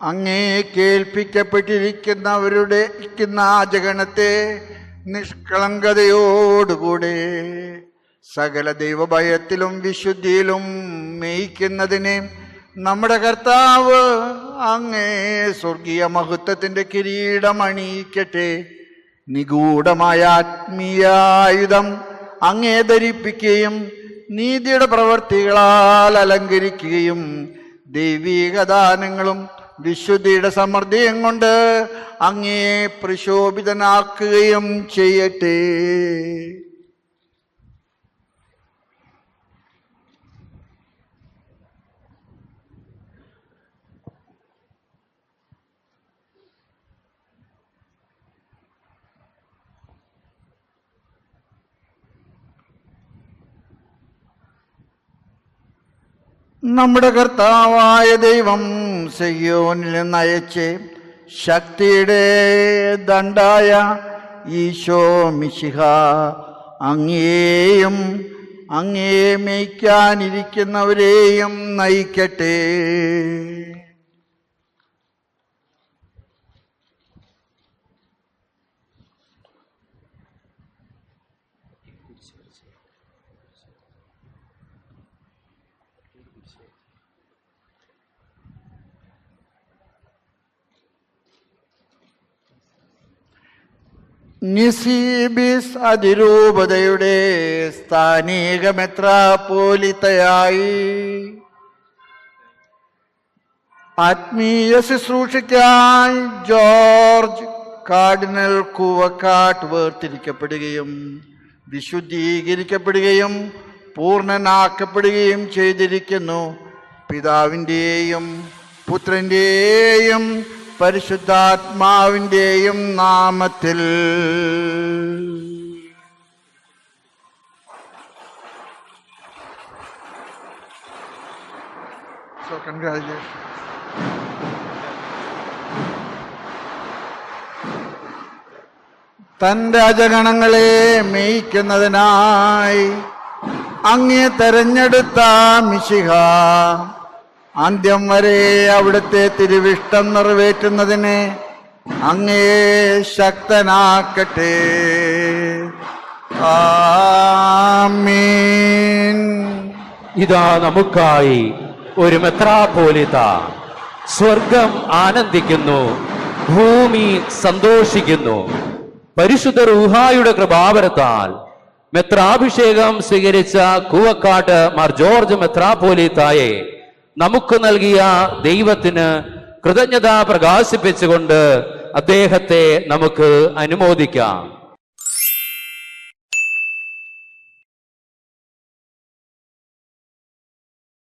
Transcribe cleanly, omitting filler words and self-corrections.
അങ്ങേ കേൾപ്പിക്കപ്പെട്ടിരിക്കുന്നവരുടെ ജഗണത്തെ നിഷ്കളങ്കതയോടുകൂടെ സകല ദൈവഭയത്തിലും വിശുദ്ധിയിലും മേയിക്കുന്നതിന് നമ്മുടെ കർത്താവ് അങ്ങേ സ്വർഗീയ മഹത്വത്തിന്റെ കിരീടം അണിയിക്കട്ടെ. നിഗൂഢമായ ആത്മീയായുധം അങ്ങേ ധരിപ്പിക്കുകയും നീതിയുടെ പ്രവർത്തികളാൽ അലങ്കരിക്കുകയും ദൈവീക ദാനങ്ങളും വിശുദ്ധിയുടെ സമൃദ്ധിയും കൊണ്ട് അങ്ങേ പ്രശോഭിതനാക്കുകയും ചെയ്യട്ടെ. നമ്മുടെ കർത്താവായ ദൈവം സിയോനിൽ നിന്ന് അയച്ച് ശക്തിയുടെ ദണ്ഡായ ഈശോ മിശിഹ അങ്ങേയും അങ്ങേ മേയ്ക്കാനിരിക്കുന്നവരെയും നയിക്കട്ടെ. നിസീബിസ് അതിരൂപതയുടെ സ്ഥാനിക മെത്രാപ്പോലിത്തയായി ആത്മീയ ശുശ്രൂഷയ്ക്കായി ജോർജ് കാർഡിനൽ കൂവക്കാട്ട് വേർതിരിക്കപ്പെടുകയും വിശുദ്ധീകരിക്കപ്പെടുകയും പൂർണ്ണനാക്കപ്പെടുകയും ചെയ്തിരിക്കുന്നു. പിതാവിൻ്റെയും പുത്രൻ്റെയും പരിശുദ്ധാത്മാവിൻ്റെയും നാമത്തിൽ. തൻ്റെ അജഗണങ്ങളെ മേയ്ക്കുന്നതിനായി അങ്ങേ തെരഞ്ഞെടുത്ത മിശിഹ അന്ത്യം വരെ അവിടുത്തെ തിരുവിഷ്ടം നിറവേറ്റുന്നതിന് അങ്ങേ ശക്തനാക്കട്ടെ. ആമീൻ. ഇതാ നമുക്കായി ഒരു മെത്രാപ്പോലിത്ത. സ്വർഗം ആനന്ദിക്കുന്നു, ഭൂമി സന്തോഷിക്കുന്നു. പരിശുദ്ധ റൂഹായുടെ കൃപാവരത്താൽ മെത്രാഭിഷേകം സ്വീകരിച്ച കൂവക്കാട്ട് മാർ ജോർജ് മെത്രാപ്പോലിത്തായെ നമുക്ക് നൽകിയ ദൈവത്തിന് കൃതജ്ഞത പ്രകാശിപ്പിച്ചുകൊണ്ട് അദ്ദേഹത്തെ നമുക്ക് അനുമോദിക്കാം.